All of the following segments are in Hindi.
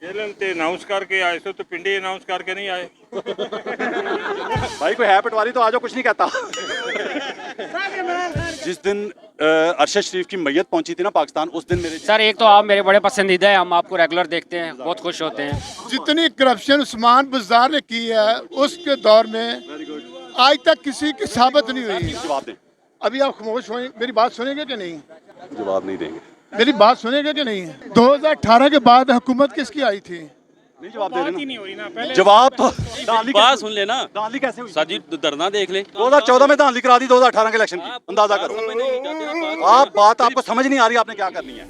जेलम ते अनाउंस करके आए सो तो पिंडी अनाउंस करके नहीं आए। भाई कोई है पटवारी तो आ जाओ, कुछ नहीं कहता। जिस दिन अरशद शरीफ की मैयत पहुंची थी ना पाकिस्तान, उस दिन मेरे सर एक तो आप मेरे बड़े पसंदीदा हैं, हम आपको रेगुलर देखते हैं, बहुत खुश होते हैं। जितनी करप्शन उस्मान बुज़दार ने की है उसके दौर में आज तक किसी की साबित नहीं हुई। जवाब दें। अभी आप खामोश हों, मेरी बात सुनेंगे कि नहीं? जवाब नहीं देंगे। मेरी बात सुनेंगे कि नहीं? 2018 के बाद हुकूमत किसकी आई थी? नहीं जवाब दे रहे ना। जवाब तो धांधली बात कैसे सुन लेना हुई? धांधली कैसे हुई? सर जी धरना देख ले। 2014 में धांधली करा दी, 2018 के इलेक्शन की अंदाजा करो। आप बात आपको समझ नहीं आ रही, आपने क्या करनी है।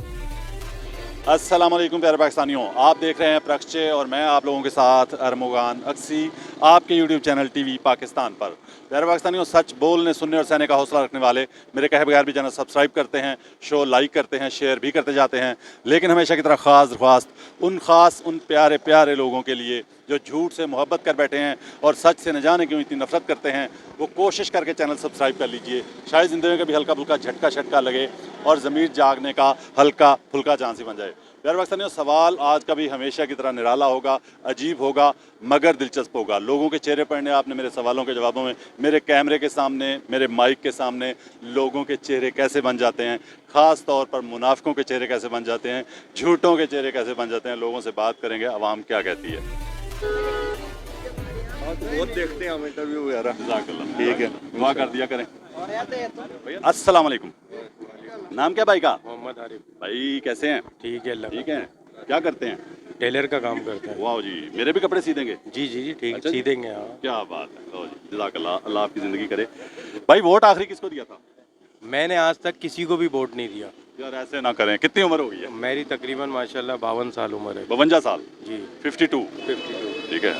अस्सलाम वालेकुम प्यारे पाकिस्तानियों, आप देख रहे हैं प्रक्षे और मैं आप लोगों के साथ अरमुगान अक्सी आपके यूट्यूब चैनल टीवी पाकिस्तान पर। प्यारे पाकिस्तानियों, सच बोलने सुनने और सहने का हौसला रखने वाले मेरे कहे बगैर भी चैनल सब्सक्राइब करते हैं, शो लाइक करते हैं, शेयर भी करते जाते हैं। लेकिन हमेशा की तरह ख़ास उन प्यारे प्यारे लोगों के लिए जो झूठ से मोहब्बत कर बैठे हैं और सच से न जाने क्यों इतनी नफरत करते हैं, वो कोशिश करके चैनल सब्सक्राइब कर लीजिए। शायद ज़िंदगी में कभी हल्का फुल्का झटका शटका लगे और ज़मीर जागने का हल्का फुल्का चांस ही बन जाए। प्यारे पाकिस्तानियों, सवाल आज का भी हमेशा की तरह निराला होगा, अजीब होगा, मगर दिलचस्प होगा। लोगों के चेहरे पढ़ने आपने मेरे सवालों के जवाबों में, मेरे कैमरे के सामने, मेरे माइक के सामने लोगों के चेहरे कैसे बन जाते हैं, ख़ास तौर पर मुनाफिकों के चेहरे कैसे बन जाते हैं, झूठों के चेहरे कैसे बन जाते हैं। लोगों से बात करेंगे, आवाम क्या कहती है। बहुत देखते हैं हम इंटरव्यू वगैरह। जज़ाकल्लाह, ठीक है, दुआ कर दिया करें। अस्सलाम वालेकुम, नाम क्या भाई का? मोहम्मद आरिफ। भाई कैसे हैं? ठीक है अल्लाह। ठीक है, क्या करते हैं? टेलर का काम करते हैं। वाह जी, मेरे भी कपड़े सी देंगे? जी जी जी ठीक अच्छा सी जी। देंगे। हाँ क्या बात है, लो जी, जज़ाकल्लाह, अल्लाह आपकी ज़िंदगी करे। भाई वोट आखिरी किसको दिया था? मैंने आज तक किसी को भी वोट नहीं दिया। यार ऐसे ना करें, कितनी उम्र हो गई है? मेरी तकरीबन माशाल्लाह 52 साल उम्र है। 52 साल? जी 52। 52। ठीक है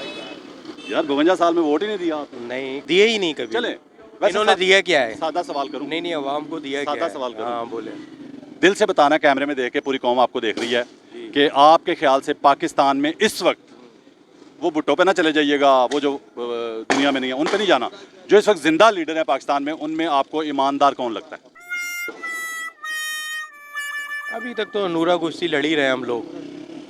यार, 52 साल में वोट ही नहीं दिया आपने। नहीं दिए ही नहीं कभी। चले इन्होंने दिया क्या है? सादा सवाल करूं? नहीं नहीं अवाम को दिया क्या सादा है? सवाल करूं? हाँ बोले। दिल से बताना, कैमरे में देख के पूरी कौम आपको देख रही है, कि आपके ख्याल से पाकिस्तान में इस वक्त, वो भुट्टो पे ना चले जाइएगा, वो जो दुनिया में नहीं है उन पे नहीं जाना, जो इस वक्त जिंदा लीडर है पाकिस्तान में, उनमें आपको ईमानदार कौन लगता है? अभी तक तो नूरा कुश्ती लड़ी रहे हम लोग,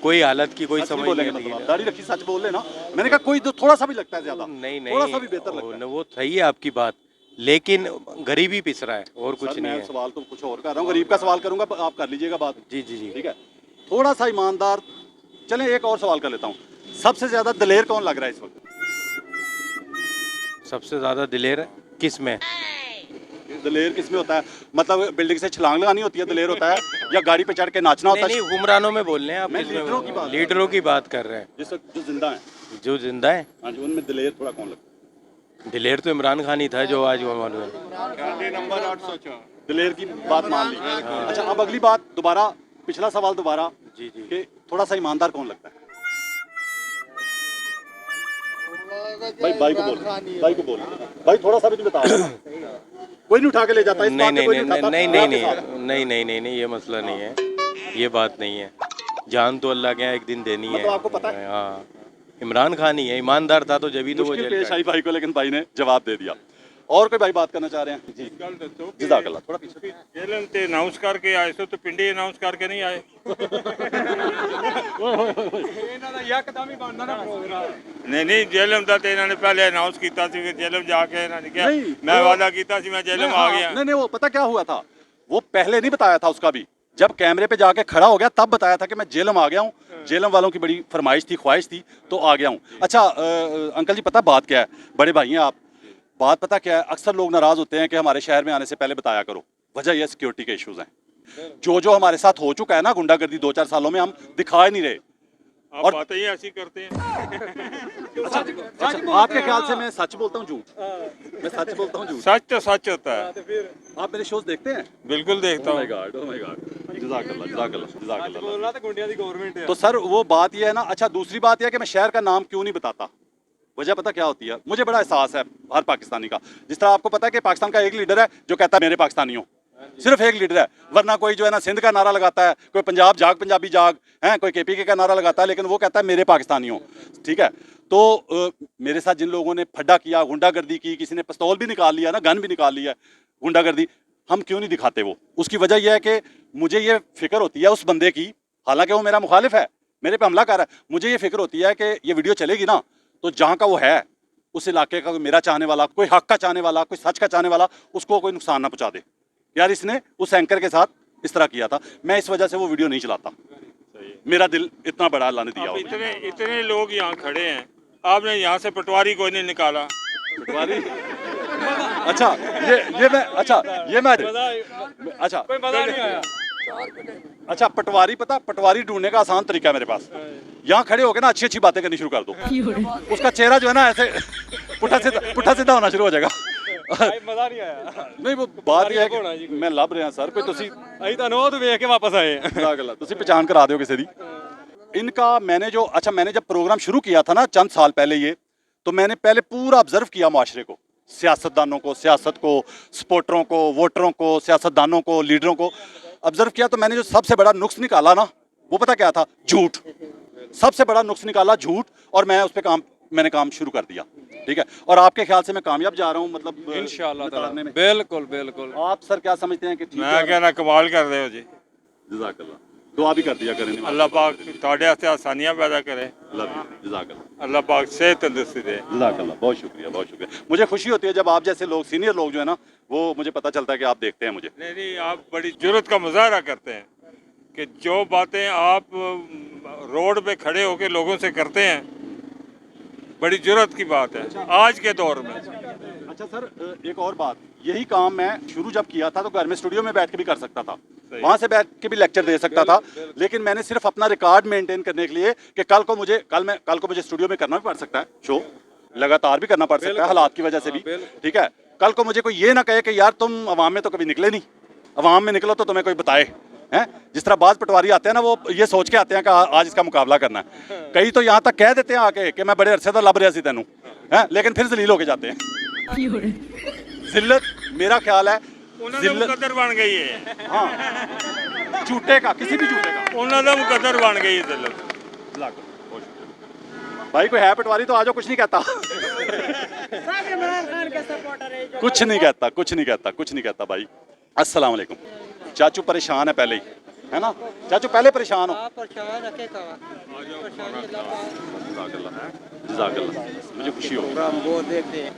कोई हालत की कोई सच समझ बोलेंगे नहीं मतलब आती आप, है। दाढ़ी रखी सच बोल लेना। मैंने कहा कोई तो थोड़ा सा भी लगता है ज्यादा, नहीं नहीं थोड़ा सा भी बेहतर लगता है। वो सही है आपकी बात, लेकिन गरीबी पिस रहा है और कुछ सर, नहीं मैं है। सवाल तो कुछ और कर रहा हूँ, गरीब का सवाल करूंगा, आप कर लीजिएगा बात। जी जी जी ठीक है, थोड़ा सा ईमानदार। चलें एक और सवाल कर लेता हूँ, सबसे ज्यादा दलेर कौन लग रहा है इस वक्त? सबसे ज्यादा दिलेर किस में? दलेर किस में होता है? मतलब बिल्डिंग से छलांग लगानी होती है दलेर होता है, या गाड़ी पे चढ़ के नाचना होता नहीं है? नहीं हुक्मरानों में बोल रहे हैं आप। मैं किसमें लीडरों की बात- लीडरों की बात कर रहे हैं। जिस वक्त जो जिंदा है, जो जिंदा है हाँ जी, उनमें दलेर थोड़ा कौन लगता है? दिलेर तो इमरान खान ही था जो आज मालूम है। नंबर 804। दलेर की बात मान ली। अच्छा, अब अगली बात दोबारा, पिछला सवाल दोबारा, जी जी कि थोड़ा सा ईमानदार कौन लगता है? भाई को बोल, भाई को बोल, भाई थोड़ा सा भी नहीं बता रहा। कोई नहीं उठा के ले जाता इस नहीं बात पे, नहीं कोई नहीं उठाता। नहीं मैं नहीं आपके साथ हूँ। नहीं नहीं नहीं नहीं ये मसला नहीं है, ये बात नहीं है। जान तो अल्लाह के यहाँ एक दिन देनी है। मतलब आपको पता है? हाँ इमरान खान ही है, ईमानदार था तो जब ही तो वो मुश्किल जेल पेश का आई भाई को, लेकिन भाई ने जवाब दे दिया। और कोई भाई बात करना चाह रहे हैं? जी जज़ाकल्लाह, थोड़ा पीछे। जेलम ते अनाउंस करके आए सो तो पिंडी अनाउंस करके नहीं आए। नहीं नहीं, जेलम दा ते इन्होंने पहले अनाउंस किया सी, फिर जेलम जाके इन्होंने क्या, नहीं, मैं वो- वादा किया सी, मैं जेलम आ गया। नहीं नहीं, वो पता क्या हुआ था, वो पहले नहीं बताया था उसका भी, जब कैमरे पे जाके खड़ा हो गया तब बताया था कि मैं जेलम आ गया हूँ, जेलम वालों की बड़ी फरमाइश थी, ख्वाहिश थी, तो आ गया हूँ। अच्छा अंकल जी, पता बात क्या है, बड़े भाई हैं आप, बात पता क्या है, अक्सर लोग नाराज होते हैं कि हमारे शहर में आने से पहले बताया करो। वजह यह सिक्योरिटी के इश्यूज हैं, जो हमारे साथ हो चुका है ना गुंडागर्दी 2-4 सालों में, हम दिखा ही नहीं रहे। आप और- बातें ही ऐसी करते हैं। अच्छा, आपके ख्याल से मैं सच बोलता हूँ झूठ? मैं सच बोलता हूँ झूठ? सच तो सच होता है। आप मेरे शोज देखते हैं? बिल्कुल देखता Oh my हूँ। God, oh my God, जज़ाकल्लाह, जज़ाकल्लाह, जज़ाकल्लाह। तो सर वो बात ये है ना। अच्छा, दूसरी बात यह है कि मैं शहर का नाम क्यों नहीं बताता, वजह पता क्या होती है? मुझे बड़ा एहसास है हर पाकिस्तानी का, जिस तरह आपको पता है कि पाकिस्तान का एक लीडर है जो कहता है मेरे पाकिस्तानी हो, सिर्फ एक लीडर है, वरना कोई जो है ना सिंध का नारा लगाता है, कोई पंजाब जाग पंजाबी जाग है, कोई केपीके का नारा लगाता है, लेकिन वो कहता है मेरे पाकिस्तानी हो। ठीक है, तो मेरे साथ जिन लोगों ने फड्डा किया, गुंडागर्दी की, किसी ने पिस्तौल भी निकाल लिया ना, गन भी निकाल लिया, गुंडागर्दी, हम क्यों नहीं दिखाते वो? उसकी वजह यह है कि मुझे ये फिक्र होती है उस बंदे की, हालांकि वो मेरा मुखालिफ है, मेरे पे हमला कर रहा है। मुझे ये फिक्र होती है कि ये वीडियो चलेगी ना, तो जहाँ का वो है उस इलाके का कोई मेरा चाहने वाला, कोई हक का चाहने वाला, कोई सच का चाहने वाला, उसको कोई नुकसान ना पहुँचा दे। यार इसने उस एंकर के साथ इस तरह किया था, मैं इस वजह से वो वीडियो नहीं चलाता। मेरा दिल इतना बड़ा अल्लाह ने दिया अब होगा। इतने लोग यहाँ खड़े हैं, आपने यहाँ से पटवारी कोई नहीं निकाला। पटवारी अच्छा ये मैं अच्छा कोई मजा नहीं आया। अच्छा पटवारी ढूंढने का आसान तरीका है मेरे पास। यहाँ खड़े होकर ना अच्छी अच्छी बातें करनी शुरू कर दो, उसका चेहरा जो है ना ऐसे पुट्ठा सीधा होना शुरू हो जाएगा। मजा नहीं आया। नहीं वो बात यह है कि मैं ਲੱਭ ਰਿਹਾ सर कोई ਤੁਸੀਂ ਅਸੀਂ ਤੁਹਾਨੂੰ ਉਹ ਤੋਂ ਵੇਖ ਕੇ ਵਾਪਸ ਆਏ ਤੁਸੀਂ पहचान करा दो किसी दी। इनका मैंने जब प्रोग्राम शुरू किया था ना चंद साल पहले ये, तो मैंने पहले पूरा ऑब्जर्व किया माशरे को, सियासतदानों को, सियासत को, सपोर्टरों को, वोटरों को, सियासतदानों को, लीडरों को ऑब्जर्व किया। तो मैंने जो सबसे बड़ा नुक्स निकाला ना, वो पता क्या था? झूठ। सबसे बड़ा नुक्स निकाला झूठ, और मैं उस पर मैंने काम शुरू कर दिया। ठीक है, और आपके ख्याल से मैं कामयाब जा रहा हूँ, मतलब इंशाअल्लाह ताला में? बिल्कुल बिल्कुल। आप सर क्या समझते हैं कि ठीक मैं कहना कमाल कर रहे हो जी। जज़ाकल्लाह, दुआ भी कर दिया करें। अल्लाह पाक ਤੁਹਾਡੇ वास्ते आसानियां पैदा करे, जज़ाकल्लाह, अल्लाह पाक सेहत तंदुरुस्ती दे। जज़ाकल्लाह, बहुत शुक्रिया, बहुत शुक्रिया। मुझे खुशी होती है जब आप जैसे लोग, सीनियर लोग जो है ना, वो मुझे पता चलता है कि आप देखते हैं मुझे। नहीं, आप बड़ी जुर्रत का मुजाहरा करते हैं कि जो बातें आप रोड पे खड़े होकर लोगों से करते हैं, बड़ी जुर्रत की बात है आज के दौर में। अच्छा सर, एक और बात, यही काम मैं शुरू जब किया था तो घर में स्टूडियो में बैठ के भी कर सकता था, वहाँ से बैठ के भी लेक्चर दे सकता था, लेकिन मैंने सिर्फ अपना रिकॉर्ड मेंटेन करने के लिए कि कल को मुझे स्टूडियो में करना भी पड़ सकता है शो, लगातार भी करना पड़ सकता है हालात की वजह से भी। ठीक है, कल को मुझे कोई ये ना कहे कि यार तुम अवाम में तो कभी निकले नहीं, अवाम में निकलो तो तुम्हें कोई बताए हैं। जिस तरह बाज पटवारी आते हैं ना, वो ये सोच के आते हैं कि आज इसका मुकाबला करना है। कई तो यहाँ तक कह देते हैं आके कि मैं बड़े अरसे तो लब रहा सी तेनू है, लेकिन फिर जलील होके जाते हैं। जिल्लत मेरा ख्याल है मुकद्दर बन गई है। हाँ, झूठे का, किसी भी झूठे का उन्होंने मुकद्दर बन गई है जिल्लत। भाई कोई है पटवारी तो आजो, कुछ नहीं कहता। कुछ नहीं कहता भाई। अस्सलाम वालेकुम। चाचू परेशान है पहले ही, है ना चाचू? पहले परेशान हो। जज़ाकल्लाह, मुझे खुशी हो। प्रोग्राम बहुत देखते हैं,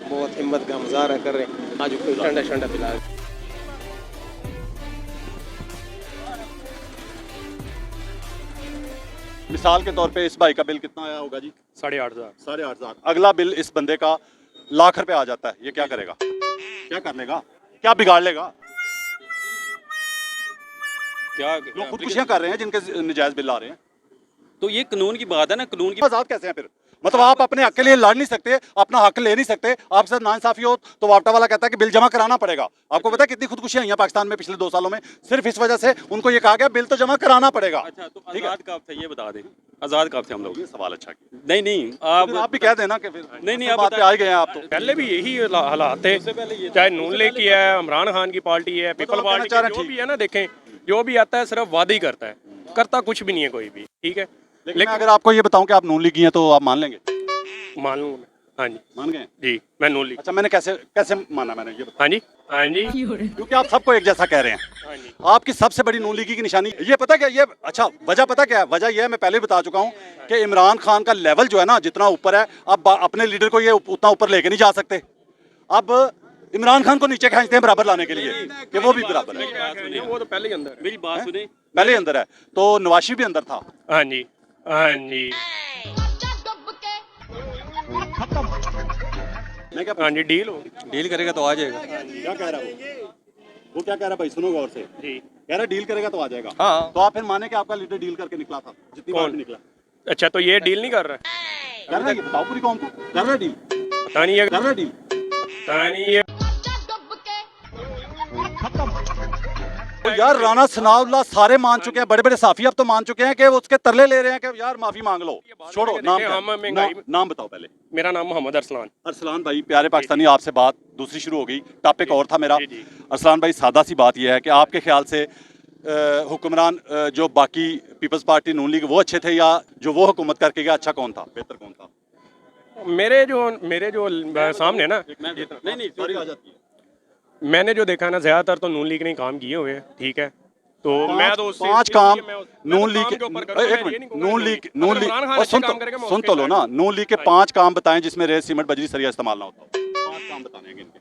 बहुत हिम्मत का मुजाहरा कर रहे हैं। आज कोई ठंडा पिला। मिसाल के तौर पे इस भाई का बिल कितना आया होगा जी? 8,500। 8,500। अगला बिल इस बंदे का लाख रुपए आ जाता है, ये क्या करेगा? क्या कर लेगा? क्या बिगाड़ लेगा? क्या जो खुदकुशियां कर रहे हैं, जिनके नजायज बिल आ रहे हैं, तो ये कानून की बात है ना, कानून की आजाद कैसे हैं फिर? मतलब आप अपने हक के लिए लड़ नहीं सकते, अपना हक ले नहीं सकते, आपके साथ नाइंसाफी हो तो वापटा वाला कहता है कि बिल जमा कराना पड़ेगा। आपको पता है कितनी खुदकुशियां हुई हैं पाकिस्तान में पिछले 2 सालों में? सिर्फ इस वजह से उनको ये कहा गया बिल तो जमा कराना पड़ेगा। अच्छा, तो आजाद कब थे ये बता दें, आजाद कब थे हम लोग? ये सवाल अच्छा किया। नहीं आप भी कह देना कि फिर नहीं, बात पे आ गए हैं आप तो। पहले भी यही हालात थे, चाहे नून लीग की है, इमरान खान की पार्टी है, पीपल पार्टी की, जो भी है ना, देखें जो भी आता है सिर्फ वादे ही करता है, करता कुछ भी नहीं है कोई भी। ठीक है, लेकिन अगर आपको ये बताऊं कि आप नून लीगी हैं तो आप मान लेंगे? मान लूँ। हाँ जी, मान गए जी मैं नून लीग। अच्छा, मैंने कैसे माना? मैंने ये हाँ जी, हाँ जी, क्योंकि आप सबको एक जैसा कह रहे हैं। हाँ जी। आपकी सबसे बड़ी नून लीगी की निशानी ये पता क्या? ये अच्छा वजह पता क्या है? वजह ये है, मैं पहले भी बता चुका हूँ कि इमरान खान का लेवल जो है ना, जितना ऊपर है, आप अपने लीडर को ये उतना ऊपर लेके नहीं जा सकते। अब इमरान खान को नीचे खींचते हैं बराबर लाने के लिए कि वो भी बराबर है। वो तो पहले ही अंदर, मेरी बात सुने, पहले ही अंदर है, तो नवाशी भी अंदर था। हाँ जी, हाँ जी, मैं क्या हाँ जी, डील करेगा तो आ जाएगा। क्या कह रहा है वो क्या कह रहा है भाई? सुनो गौर से। जी, कह रहा डील करेगा तो आ जाएगा। हाँ। तो आप फिर माने कि आपका लीडर डील करके निकला था, जितनी बार कौन? भी निकला। अच्छा, तो ये डील नहीं कर रहा है? कर रहा है, ये बताओ पूरी कौन को कर रहा है डील? पता नहीं है, कर रहा है डील? पता नहीं है। तो यार राना सनाउल्लाह सारे मान चुके हैं, बड़े बड़े साफी अब तो मान चुके हैं कि वो उसके तरले ले रहे हैं कि यार माफी मांग लो। छोड़ो नाम नाम बताओ पहले। मेरा नाम मोहम्मद अरसलान। अरसलान भाई, प्यारे पाकिस्तानी, आपसे बात दूसरी शुरू हो गई, टॉपिक और था मेरा। जी, जी। अरसलान भाई, सादा सी बात यह है कि आपके ख्याल से हुक्मरान जो बाकी पीपल्स पार्टी नून लीग वो अच्छे थे, या जो वो हुकूमत करके गया अच्छा कौन था, बेहतर कौन था? मेरे जो सामने ना, नहीं सॉरी आ जाती है। मैंने जो देखा ना, ज़्यादातर तो नून लीग ने काम किए हुए हैं। ठीक है, तो मैं तो उससे पांच इसलिए काम मैं उस- मैं तो नून लीग काम के के ऊपर करूंगा, एक मैं ये मिनट नहीं कहूंगा नून कि लीग अगर नून लीग इमरान खान और अच्छे सुन काम करेगा, मैं सुन उसके तो लो ना, नून लीग के 5 काम बताएं जिसमें रेत सीमेंट बजरी सरिया इस्तेमाल ना होता हो। 5 काम बताने हैं इनके।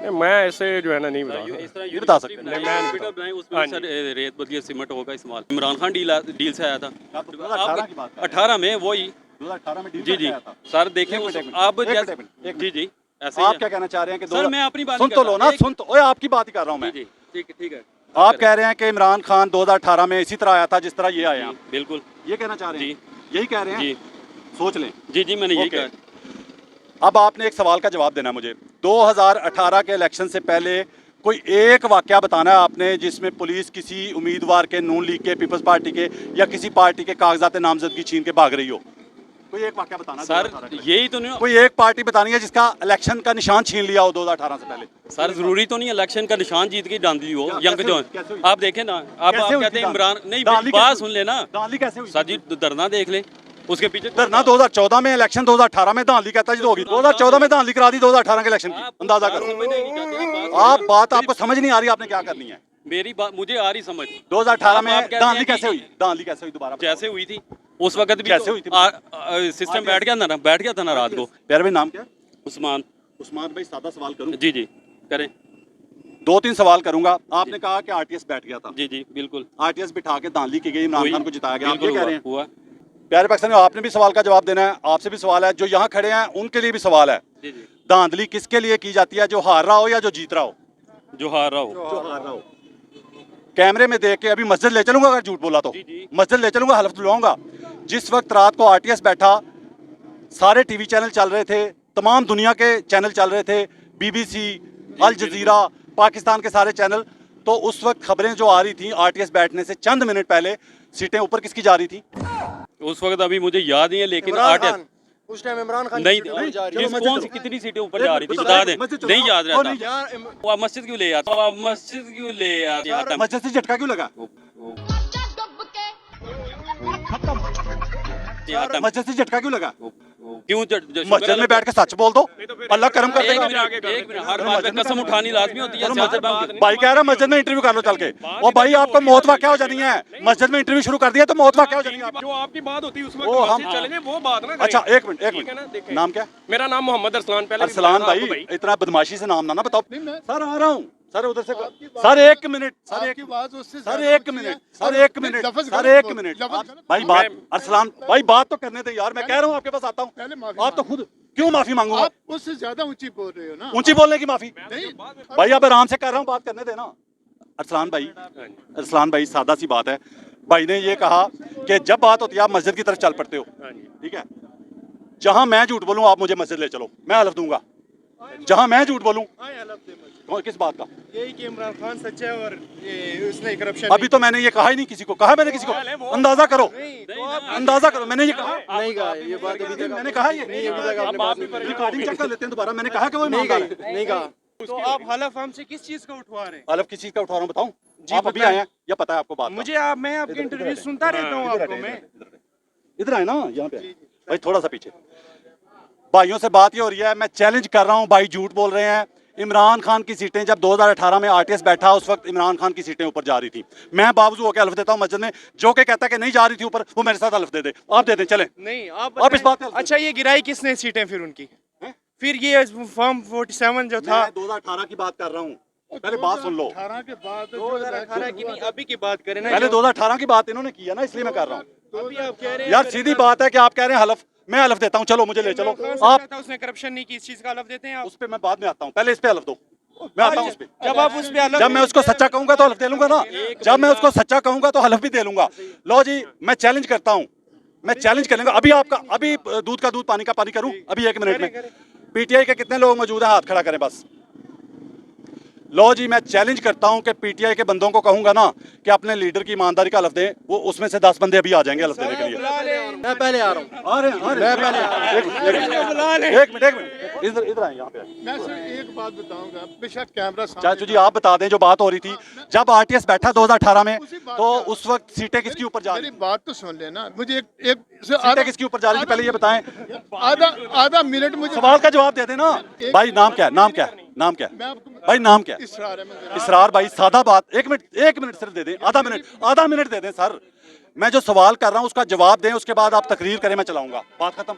नहीं, मैं ऐसे जो है ना नहीं बता इस तरह ये बता सकते हैं। नहीं, मैं हॉस्पिटल बनाए उसमें हाँ सर रेत बदली सीमेंट होगा इस्तेमाल। इमरान खान डील से आया था आप 2018 की बात कर रहे हैं। 18 में वही 2018 में डील जी करके जी आया था। सर देखें एक उस- मिनट, आप एक जैसे मिनट, एक जी जी ऐसे ही आप है। क्या कहना चाह रहे हैं कि सर मैं अपनी बात सुन नहीं तो करता, लो ना, एक- सुन तो ओए आपकी बात ही कर रहा हूं मैं। जी जी ठीक है आप कह रहे हैं कि इमरान खान 2018 में इसी तरह आया था जिस तरह ये आए हैं। बिल्कुल ये कहना चाह रहे हैं? जी। यही कह रहे हैं? जी सोच लें। जी जी मैंने यही ओके। कहा। अब आपने एक सवाल का जवाब देना है मुझे। 2018 के इलेक्शन से पहले कोई एक वाकया बताना है आपने जिसमें पुलिस किसी उम्मीदवार के, नून लीग के, पीपल्स पार्टी के या किसी पार्टी के कागजात नामजदगी छीन के भाग रही हो। कोई एक वाकया बताना है सर 2018 के। यही तो नहीं कोई एक पार्टी बतानी है जिसका इलेक्शन का निशान छीन लिया हो 2018 से पहले। सर जरूरी तो नहीं इलेक्शन का निशान जीत के डांदी हो क्या- यंग कैसे जो हुई? कैसे हुई? आप देखें ना आप कैसे हुई कहते थी हैं इमरान नहीं दांधली मेरी कैसे बात हुई? सुन लेना दांधली कैसे हुई? सर जी धरना देख ले उसके पीछे धरना 2014 में इलेक्शन 2018 में धांधली कहता जी तो होगी। 2014 में धांधली करा दी 2018 के इलेक्शन की। अंदाजा करो। आप बात आपको समझ नहीं आ रही आपने क्या करनी है। मेरी बात मुझे आ रही समझ 2018 में आप कहते धांधली हैं कैसे कि- हुई? धांधली कैसे हुई दोबारा बताओ। जैसे हुई थी उस वक्त भी जैसे तो हुई थी। सिस्टम बैठ गया था ना रात को। प्यारे भाई नाम क्या है? उस्मान उस्मान भाई सादा सवाल करूं? जी जी करें 2-3 सवाल करूंगा। आपने कहा कि आरटीएस बैठ गया था। जी जी बिल्कुल आरटीएस बिठा के धांधली की गई, इमरान हुई। खान को जिताया गया। आप ये बिल्कुल कह रहे हैं? हुआ प्यारे पाकिस्तानियों आपने भी सवाल का जवाब देना है, आपसे भी सवाल है, जो यहाँ खड़े हैं उनके लिए भी सवाल है। जी जी धांधली किसके लिए की जाती है? जो हार रहा हो या जो जीत रहा हो? जो हार रहा हो जो हार रहा हो। कैमरे में देख के अभी मस्जिद ले चलूंगा अगर झूठ बोला तो। जी, जी। मस्जिद ले चलूंगा, हलफ दिलवाऊंगा। जिस वक्त रात को आरटीएस बैठा, सारे टीवी चैनल चल रहे थे, तमाम दुनिया के चैनल चल रहे थे, बीबीसी, अल जजीरा, पाकिस्तान के सारे चैनल। तो उस वक्त खबरें जो आ रही थी आरटीएस बैठने से चंद मिनट पहले, सीटें ऊपर किसकी जा रही थी? उस वक्त अभी मुझे याद नहीं है लेकिन इमरान आठ खान उस टाइम इमरान खान नहीं की सीटें जा रही किस मस्जिद कौन चलो। सी कितनी सीटें ऊपर जा रही थी बता दें नहीं याद रहता वो आप मस्जिद क्यों ले आते हो? आप मस्जिद क्यों ले आते मस्जिद से झटका क्यों लगा? मस्जिद से झटका क्यों लगा? क्यों मस्जिद में बैठ के सच बोल दो, अल्लाह करम कर देगा। एक मिनट हर बात पे कसम उठानी लाजमी होती है सियासत में। भाई कह रहा है मस्जिद में इंटरव्यू कर लो चल के। और भाई आपको मौत वाक़या हो जानी है। मस्जिद में इंटरव्यू शुरू कर दिया तो मौत वाक़या हो जानी है। जो आपकी बात होती है उस वो वक्त हम- मस्जिद चले जाएं, वो बात ना करें। अच्छा एक मिनट ठीक है ना, देखें। नाम क्या? मेरा नाम मोहम्मद अरसलान पहले भी अरसलान बताया था भाई आपको इतना बदमाशी से नाम ना बताओ। नहीं, मैं- सर आ रहा हूँ सर उधर से। सर एक मिनट सर आपकी आवाज उससे सर ज्यादा एक ऊंची मिनट है। सर और एक नहीं, मिनट लफ्ज़ सर गलत एक बोल- मिनट लफ्ज़ गलत भाई बोल- बात अरसलान भाई बात तो करने दे यार। मैं कह रहा हूँ आपके पास आता हूँ। पहले माफी आप तो खुद क्यों माफी मांगूंगा? आप उससे ज्यादा ऊंची बोल रहे हो ना। ऊंची बोलने की माफी? नहीं भाई अब आराम से कर रहा हूँ, बात करने देना। अरसलान भाई सादा सी बात है। भाई ने ये कहा कि जब बात होती है आप मस्जिद की तरफ चल पड़ते हो, ठीक है? जहां मैं झूठ बोलूं आप मुझे मस्जिद ले चलो, मैं हलफ दूंगा। जहां मैं झूठ बोलूं किस बात का? यही कि इमरान खान सच्चा है और ये उसने करप्शन अभी तो मैंने ये कहा ही नहीं किसी को। कहा मैंने किसी को? अंदाजा करो, अंदाजा करो। मैंने ये कहा नहीं कहा ये बात अभी तक मैंने कहा ये नहीं अभी तक आपने बात नहीं करी। रिकॉर्डिंग चेक कर लेते हैं दोबारा। मैंने कहा कि वो नहीं ईमानदार कहा है। नहीं कहा तो आप हलफ हमसे किस चीज का उठवा रहे हैं? हलफ किस चीज का उठा रहा हूँ बताऊं? जी, आप अभी बताएं। आए हैं या पता है आपको बात? मुझे आप मैं आपके इंटरव्यू सुनता रहता हूँ आपको मैं इधर आए ना, यहाँ पे आए। भाई थोड़ा सा पीछे। भाइयों से बात ये हो रही है, मैं चैलेंज कर रहा हूँ, भाई झूठ बोल रहे हैं। इमरान खान की सीटें जब 2018 में आरटीएस बैठा उस वक्त इमरान खान की सीटें ऊपर जा रही थी। मैं बावजूद होकर हलफ देता हूँ मस्जिद में, जो के कहता है कि नहीं जा रही थी ऊपर, वो मेरे साथ हलफ दे दे। आप दे दें चले। नहीं आप बताएं। इस बात पे अच्छा ये गिराई किसने सीटें फिर उनकी? हैं? फिर ये फॉर्म 47 जो था मैं 2018 की बात कर रहा हूँ, पहले बात सुन लो। 2018 के बाद 2018 की नहीं अभी की बात करें ना पहले जो- 2018 की बात इन्होंने की है ना, इसलिए मैं कर रहा हूँ। अभी आप कह रहे हैं यार सीधी बात है कि आप कह रहे हैं हलफ, मैं हलफ देता हूँ, चलो मुझे ले चलो। इमरान खान आप सच्चा था, उसने करप्शन नहीं की, इस चीज का हलफ देते हैं आप? उस पे मैं बाद में आता हूँ, पहले इस पे हलफ दो। मैं आता हूँ उस पे। जब आप उस पे हलफ जब मैं उसको सच्चा कहूंगा तो हलफ दे लूंगा ना। जब मैं उसको सच्चा कहूंगा तो हलफ भी दे लूंगा। लो जी मैं चैलेंज करता हूं, मैं चैलेंज कर लूंगा। अभी आपका अभी दूध का दूध पानी का पानी करूं अभी 1 मिनट में। पीटीआई के कितने लोग मौजूद हैं? हाथ खड़ा करें बस। लो जी मैं चैलेंज करता हूं कि पीटीआई के बंदों को कहूंगा ना कि अपने लीडर की ईमानदारी का हलफ दें, वो उसमें से 10 बंदे अभी आ जाएंगे हलफ देने के लिए। मैं पहले आ रहा हूँ आ रहे हैं, आ रहे हैं। मैं पहले एक मिनट इधर इधर आए, यहाँ पे आए। मैं सिर्फ एक बात बताऊंगा, बेशक कैमरा चाचू जी आप बता दें जो बात हो रही थी, जब आरटीएस बैठा 2018 में तो उस वक्त सीटें किसकी ऊपर जा रही मेरी थी? बात तो सुन लेना। मुझे एक सीटें किसकी ऊपर जा रही थी पहले ये बताएं। आधा मिनट मुझे सवाल का जवाब दे देना। भाई नाम क्या है? नाम क्या है? नाम क्या है? मैं आपको भाई नाम क्या है? इसरार अहमद। इसरार भाई सादा बात, एक मिनट सिर्फ दे दें, आधा मिनट दे दें सर। मैं जो सवाल कर रहा हूँ उसका जवाब दें, उसके बाद आप तकरीर करें, मैं चलाऊंगा, बात खत्म।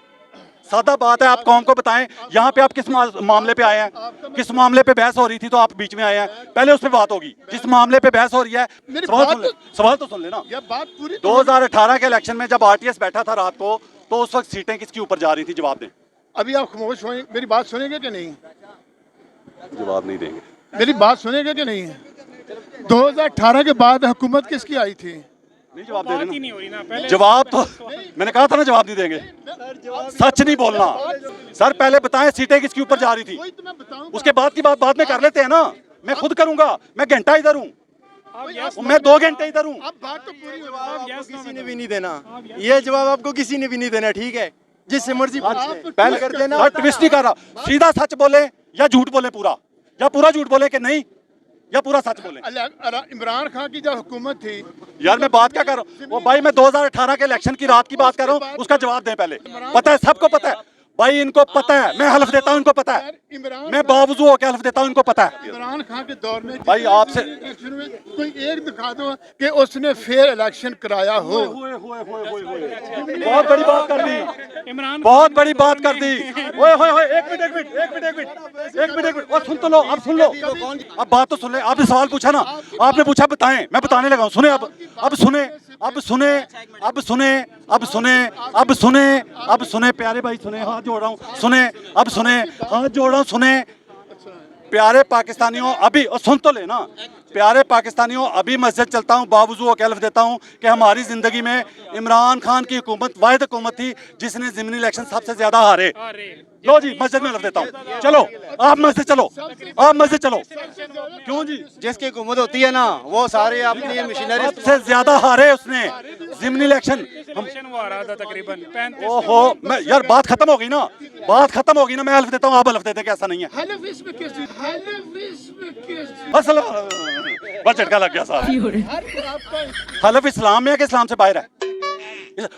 सादा बात है, आप कौम को बताएं यहाँ पे आप किस मामले पे आए हैं, किस मामले पे बहस हो रही थी तो आप बीच में आए हैं, पहले उस पर बात होगी। जिस मामले पे बहस हो रही है सवाल तो सुन लेना। यह बात पूरी 2018 के इलेक्शन में जब आरटीएस बैठा था रात को, तो उस वक्त सीटें किसके ऊपर जा रही थी? जवाब दें। अभी आप खामोश हों, मेरी बात सुनेंगे कि नहीं? जवाब नहीं देंगे। मेरी बात सुनेंगे कि नहीं? 2018 के बाद हुकूमत किसकी आई थी? नहीं जवाब दे रहे ना। जवाब तो मैंने कहा था ना, जवाब नहीं देंगे। सच नहीं बोलना सर। पहले बताएं सीटें किसके ऊपर जा रही थी, वही तो मैं बताऊं। उसके बाद की बात बाद में कर लेते हैं ना। मैं खुद करूंगा, मैं घंटा इधर हूँ, मैं 2 घंटे इधर हूँ। अब बात तो पूरी हो आपको किसी ने भी नहीं देना, ये जवाब आपको किसी ने भी नहीं देना, ठीक है? जिससे मर्जी पहले कर देना। ट्विस्ट नहीं कर रहा, सीधा सच बोले या झूठ बोले पूरा, या पूरा झूठ बोले कि नहीं, या पूरा सच बोले। इमरान खान की जब हुकूमत थी, यार मैं बात क्या कर रहा हूँ? वो भाई मैं 2018 के इलेक्शन की रात की बात कर रहा हूँ, उसका जवाब दें पहले। पता है, सबको पता है भाई, इनको पता है। मैं हल्फ देता हूँ, इनको पता है। मैं बावजूद होकर हल्फ देता हूँ, इनको पता है। इमरान खान के दौर में भाई आपसे कोई एक दिखा दो कि उसने फेयर इलेक्शन कराया हो। बहुत बड़ी बात कर दी, बहुत बड़ी बात कर दी। ओए होए होए, एक मिनट, और सुन तो लो, अब सुन लो, अब बात तो सुन ले। आपने सवाल पूछा ना, आपने पूछा बताएं, मैं बताने लगा हूँ। सुने अब सुने प्यारे भाई, सुने, हाथ जोड़ रहा हूँ, सुने, अब सुने, हाथ जोड़ रहा हूँ, सुने प्यारे पाकिस्तानियों। अभी और सुन तो लेना, प्यारे पाकिस्तानियों, अभी मस्जिद चलता हूँ, बावजूद वो कहलफ देता हूँ कि हमारी जिंदगी में इमरान खान की हुकूमत वाहिद हुकूमत थी जिसने ज़िमनी इलेक्शन सबसे ज्यादा हारे। लो जी, मस्जिद में हल्फ देता हूँ। चलो आप मस्जिद चलो, आप मस्जिद चलो। क्यों जी? जिसकी हुकूमत होती है ना, वो सारे अपनी मशीनरी सबसे ज्यादा हारे उसने ज़िमनी इलेक्शन। ओहो, मैं यार बात खत्म हो गई ना, बात खत्म हो गई ना। मैं हल्फ देता हूँ, आप हल्फ देते, ऐसा नहीं है। हलफ इसमें किस चीज़? हलफ इसमें किस चीज़? असल बस झटका लग गया सारा। हलफ इस्लाम में है कि इस्लाम से बाहर है?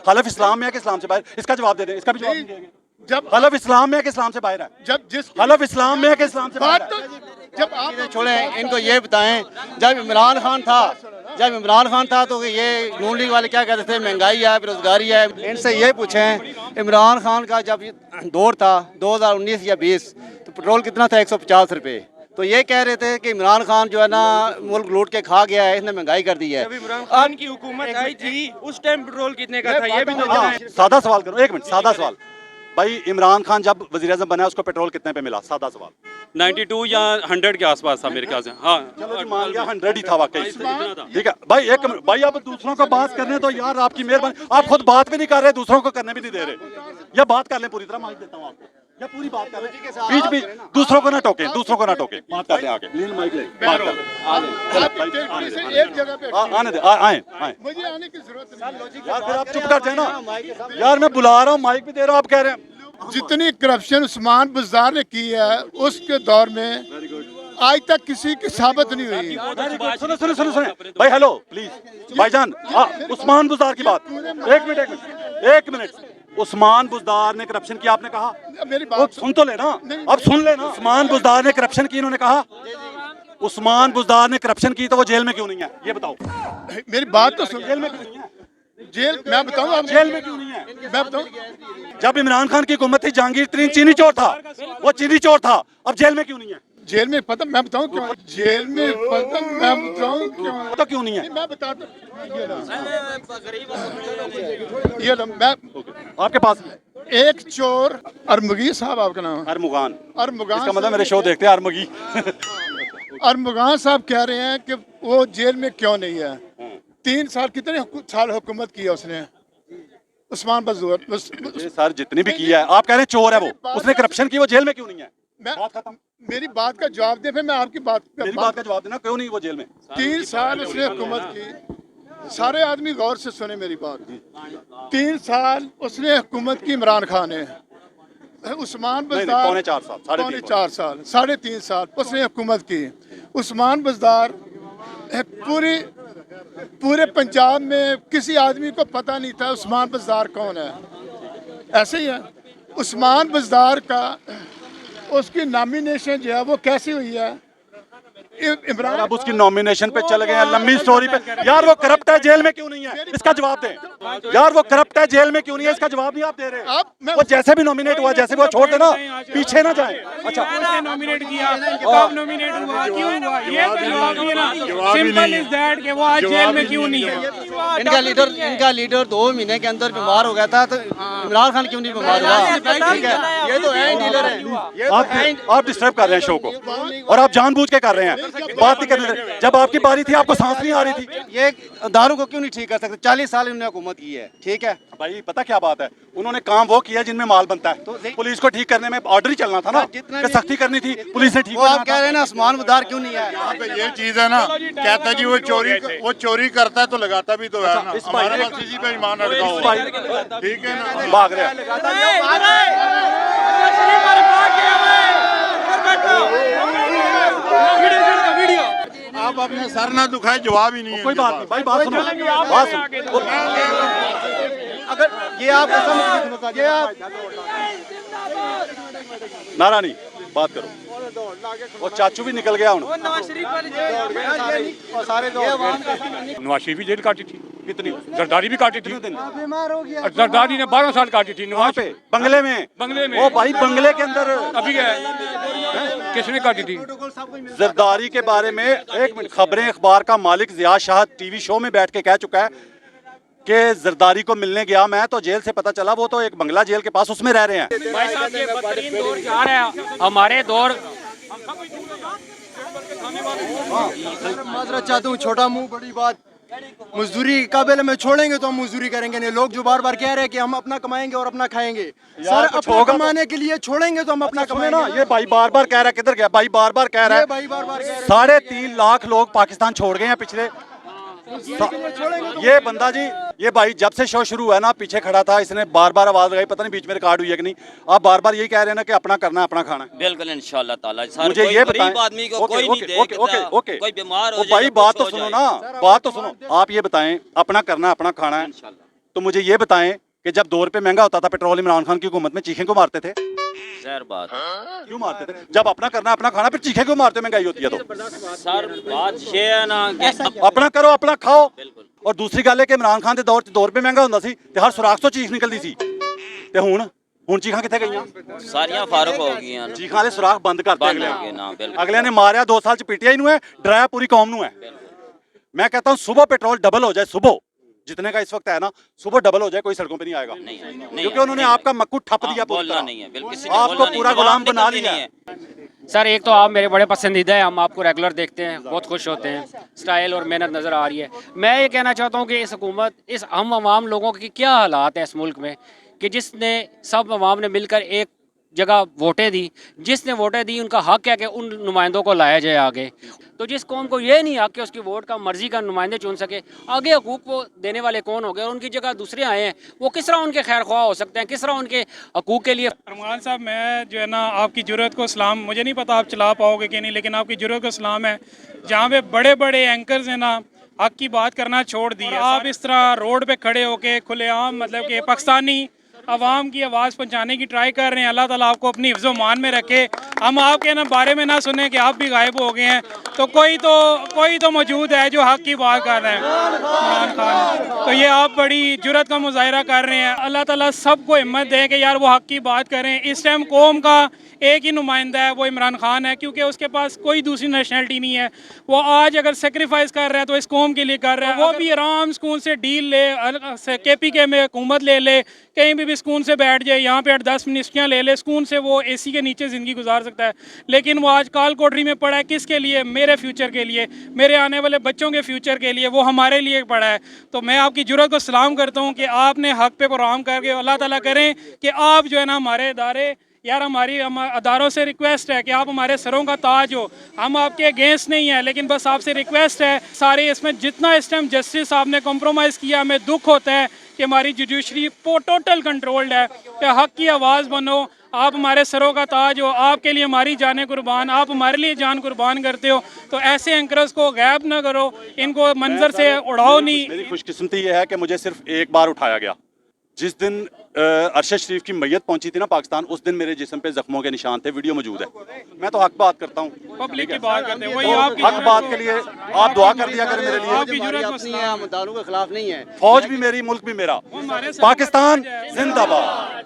हलफ इस्लाम में है कि इस्लाम से बाहर? इसका जवाब दे दें, इसका भी जवाब देंगे। जब हलफ इस्लाम में है कि इस्लाम से बाहर है? जब जिस हलफ इस्लाम में है कि इस्लाम से बाहर बात है? तो जब आप छोड़ें, इनको ये बताएं, जब इमरान खान था तो ये नून लीग वाले क्या कहते थे, महंगाई है, बेरोजगारी है। इनसे ये पूछें, इमरान खान का जब दौर था 2019 या 20, तो पेट्रोल कितना था? 150 रुपये। तो ये कह रहे थे कि इमरान खान जो है ना मुल्क लूट के खा गया है, इसने महंगाई कर दी है। जब इमरान खान की हुकूमत आई थी उस टाइम पेट्रोल कितने का था, ये भी तो बताएं। सादा सवाल करो, एक मिनट, सादा सवाल भाई। इमरान खान जब वज़ीर-ए-आज़म बना, उसको पेट्रोल कितने पे मिला? सादा सवाल। 92 या 100 के आसपास था मेरे ख्याल से। हाँ चलो जी, मान लिया 100 ही था वाकई। ठीक है भाई, एक मिनट भाई, आप दूसरों को बात करने तो यार, आपकी मेहरबानी। आप खुद बात भी नहीं कर रहे, दूसरों को करने भी नहीं दे रहे। या बात कर लें पूरी तरह, माइक देता हूँ आपको, या पूरी बात कर लें, बीच दूसरों को ना टोके, बात कर लें आगे। माइक ले, बात कर लें। एक जगह पे आने दे, आए। मुझे आने की जरूरत नहीं। यार फिर आप चुप कर जाए ना यार, मैं बुला रहा हूँ, माइक भी दे रहा हूँ, आप कह रहे हैं। जितनी करप्शन उस्मान बुज़दार ने की है, उसके दौर में आज तक किसी की साबित नहीं हुई। सुनो भाई, हेलो प्लीज भाईजान, उस्मान बुज़दार की बात। एक मिनट, उस्मान बुज़दार ने करप्शन की, आपने कहा? मेरी बात सुन तो लेना, अब सुन लेना। उस्मान बुज़दार ने करप्शन की, इन्होंने कहा। उस्मान बुज़दार ने करप्शन की, तो वो जेल में क्यों नहीं है? ये बताओ। मेरी बात तो सुन। जेल में क्यों नहीं है? जेल मैं बताऊँ आप जेल में क्यों नहीं है? मैं बताऊँ, जब इमरान खान की हुकूमत थी, जहांगीर तरीन चीनी चोर था, वो चीनी चोर था, अब जेल में क्यों नहीं है? जेल में पता मैं बताऊँ क्यों? जेल में पता मैं बताऊँ क्यों? पता क्यों नहीं है? मैं बताता ये लो, मैं आपके पास एक चोर अरमगी साहब, आपका नाम? अरमुगान। अरमुगान। इसका मतलब मेरे शो देखते हैं अरमगी। अरमुगान साहब कह रहे हैं कि वो जेल में क्यों नहीं है। 3 साल, कितने साल हुकूमत की है उसने? उस्मान बुज़दार ये सर जितनी भी की है, आप कह रहे हैं चोर है वो, उसने करप्शन की, वो जेल में क्यों नहीं है? बात खत्म। मेरी बात का जवाब दे, फिर मैं आपकी बात मेरी बात का जवाब देना, क्यों नहीं वो जेल में? 3 साल उसने हुकूमत की। सारे आदमी गौर से सुने मेरी बात। 3 साल उसने हुकूमत की इमरान खान ने। उस्मान बुज़दार पौने 4 साल, पौने 4 साल, 3.5 साल उसने हुकूमत की। उस्मान बुज़दार पूरे पंजाब में किसी आदमी को पता नहीं था उस्मान बुज़दार कौन है। ऐसे ही है। उस्मान बुज़दार का उसकी नॉमिनेशन जो है वो कैसी हुई है? इमरान अब उसकी नॉमिनेशन पे चल गए हैं, लंबी स्टोरी पे। यार वो करप्ट है, जेल में क्यों नहीं है, इसका जवाब दें। यार वो करप्ट है, जेल में क्यों नहीं है, इसका जवाब नहीं आप दे रहे। वो जैसे भी नॉमिनेट हुआ, जैसे भी वो छोड़ देना, पीछे ना जाए। अच्छा नॉमिनेट किया, कब नॉमिनेट हुआ, क्यों हुआ, ये तो जवाब नहीं है ना। सिंपल इज दैट कि वो आज जेल में क्यों नहीं है। इनका लीडर 2 महीने के अंदर बीमार हो गया था, तो इमरान खान क्यों नहीं बीमार हुआ? ठीक है, ये तो एंड डीलर है। आप डिस्टर्ब कर रहे हैं शो को, और आप जानबूझ के कर रहे हैं, बात नहीं करने दे। जब आपकी बारी थी आपको सांस नहीं आ रही थी। ये दारू को क्यों नहीं ठीक कर सकते? 40 साल इन्होंने हुकूमत की है, ठीक है भाई पता क्या बात है, उन्होंने काम वो किया जिनमें माल बनता है। तो पुलिस को ठीक करने में ऑर्डर ही चलना था ना, कि सख्ती करनी थी, पुलिस ने ठीक वो आप कह रहे हैं ना आसमान उदार क्यों नहीं है? यहाँ पे ये चीज है ना, कहता है जी वो चोरी करता है तो लगाता भी तो है ना। हमारे पास इसी पे ईमान अटका हुआ है, ठीक है ना। भाग रहे हैं। आप अपने सर ना दुखाए, जवाब ही नहीं है। कोई बात नहीं भाई, बात सुनो, बात सुनो। अगर ये आप नारा नहीं, बात करो। वो चाचू भी निकल गया हूँ। नवाज शरीफ भी जेल काटी थी, कितनी? जरदारी भी काटी थी, बीमार हो गया। जरदारी ने 12 साल काटी थी। वहाँ पे बंगले में, बंगले में। ओ भाई बंगले के अंदर अभी किसने काटी थी? जरदारी के बारे में 1 मिनट, खबरें अखबार का मालिक जिया शाह टीवी शो में बैठ के कह चुका है कि जरदारी को मिलने गया मैं, तो जेल से पता चला वो तो एक बंगला जेल के पास उसमें रह रहे हैं। भाई साहब ये बदतरीन दौर जा रहा है हमारे दौर। माजरा चाहता हूँ, छोटा मुंह बड़ी बात। मजदूरी काबिल में छोड़ेंगे तो हम मजदूरी करेंगे नहीं। लोग जो बार बार कह रहे हैं कि हम अपना कमाएंगे और अपना खाएंगे, सर अपना कमाने के लिए छोड़ेंगे तो हम अपना कमाएंगे ना। ये भाई बार बार कह रहा है, किधर गया भाई, बार बार कह रहा है। भाई बार बार 3.5 लाख लोग पाकिस्तान छोड़ गए हैं पिछले। ये बंदा जी, ये भाई जब से शो शुरू हुआ ना, पीछे खड़ा था, इसने बार बार आवाज लगाई, पता नहीं बीच में रिकॉर्ड हुई है कि नहीं। आप बार बार यही कह रहे हैं ना कि अपना करना है, अपना खाना है। बिल्कुल इंशाल्लाह ताला। मुझे ये बताएं, आदमी को कोई नहीं देखता, ओके, कोई बीमार हो जाए, भाई बात तो सुनो ना, बात तो सुनो। आप ये बताएं, अपना करना है, अपना खाना है, तो मुझे ये बताएं कि जब 2 रुपए महंगा होता था पेट्रोल, इमरान खान की हुकूमत में चीखें क्यों मारते थे? सर बात क्यों मारते थे? जब अपना करना अपना खाना, फिर चीखें क्यों मारते? महंगाई होती है तो सर बात ये है ना कि अपना करो, अपना खाओ। और दूसरी गल है कि इमरान खान के दौर 2 रुपए महंगा होता सी ते हर सुराख तो चीख निकलती सी, ते हुण चीखां कित्थे गईयां? सारियां फारुक हो गईयां। चीखां वाले सुराख बंद करते अगले ना, बिल्कुल। अगले ने मारिया 2 साल च पीटिया ही है, डराया पूरी कौम नू है। मैं कहता हूँ सुबह पेट्रोल डबल हो जाए, सुबह जितने का इस वक्त है ना, सुबह डबल हो जाए, कोई सड़कों पे नहीं आएगा, क्योंकि उन्होंने आपका मक्कू ठप दिया, बोलना नहीं है, बिल्कुल आपको पूरा गुलाम बना लिया है। सर एक तो आप मेरे बड़े पसंदीदा हैं, हम आपको रेगुलर देखते हैं, बहुत खुश होते हैं, स्टाइल और मेहनत नज़र आ रही है। मैं ये कहना चाहता हूँ कि इस हुकूमत, इस हम आवाम लोगों की क्या हालात है इस मुल्क में, कि जिसने सब आवाम ने मिलकर एक जगह वोटें दी, जिसने वोटें दी उनका हक है कि उन नुमाइंदों को लाया जाए आगे। तो जिस कौम को ये नहीं हक कि उसकी वोट का मर्जी का नुमाइंदे चुन सके, आगे हकूक वो देने वाले कौन हो गए और उनकी जगह दूसरे आए हैं, वो किस तरह उनके खैर ख्वाह हो सकते हैं, किस तरह उनके हकूक के लिए। अरमान साहब, मैं जो है ना आपकी ज़रूरत को सलाम, मुझे नहीं पता आप चला पाओगे कि नहीं, लेकिन आपकी ज़रूरत को सलाम है। जहाँ पे बड़े बड़े एंकर्स हैं ना, हक की बात करना छोड़ दी है। आप इस तरह रोड पे खड़े होके खुलेआम मतलब कि पाकिस्तानी आवाम की आवाज़ पहुंचाने की ट्राई कर रहे हैं। अल्लाह ताला आपको अपनी हिफ्ज़ मान में रखे। हम आपके ना बारे में ना सुने कि आप भी गायब हो गए हैं, तो कोई तो मौजूद है जो हक की बात कर रहे हैं, इमरान खान। तो ये आप बड़ी जुर्रत का मुजाहिरा कर रहे हैं। अल्लाह ताला सबको हिम्मत दे कि यार वो हक की बात करें। इस टाइम कौम का एक ही नुमाइंदा है, वो इमरान खान है, क्योंकि उसके पास कोई दूसरी नेशनलिटी नहीं है। वो आज अगर सेक्रीफाइस कर रहा है तो इस कौम के लिए कर रहा है। वो भी आराम सुकून से डील ले, KPK में हुकूमत ले ले, कहीं भी सुकून से बैठ जाए, यहाँ पे 8-10 मिनिस्ट्रियाँ ले ले, सुकून से वो AC के नीचे ज़िंदगी गुजार सकता है। लेकिन वो आज काल कोठरी में पड़ा है, किसके लिए? मेरे फ्यूचर के लिए, मेरे आने वाले बच्चों के फ्यूचर के लिए, वो हमारे लिए पड़ा है। तो मैं आपकी जुर्रत को सलाम करता हूँ कि आपने हक पे प्रोग्राम करके, अल्लाह ताला करें कि आप जो है ना हमारे इदारे, यार हमारी अदारों से रिक्वेस्ट है कि आप हमारे सरों का ताज हो। हम आपके अगेंस्ट नहीं है, लेकिन बस आपसे रिक्वेस्ट है, सारे इसमें जितना इस टाइम जस्टिस साहब ने कॉम्प्रोमाइज़ किया, हमें दुख होता है कि हमारी जुडिशरी टोटल कंट्रोल्ड है। कि हक की आवाज़ बनो, आप हमारे सरों का ताज हो, आपके लिए हमारी जानें कुर्बान, आप हमारे लिए जान कुर्बान करते हो। तो ऐसे एंकर्स को गैब ना करो, इनको मंजर से उड़ाओ नहीं। मेरी खुशकिस्मती ये है कि मुझे सिर्फ एक बार उठाया गया, जिस दिन अरशद शरीफ की मैयत पहुंची थी ना पाकिस्तान, उस दिन मेरे जिस्म पे जख्मों के निशान थे, वीडियो मौजूद है। मैं तो हक बात करता हूँ, पब्लिक की बात करते हैं, वही तो आपकी हक बात के लिए आप दुआ कर दिया करें मेरे लिए। आपकी जुर्रत को अपनी है, हम दारू के खिलाफ नहीं है। फौज भी मेरी, मुल्क भी मेरा, हमारे साथ पाकिस्तान है। जिंदाबाद।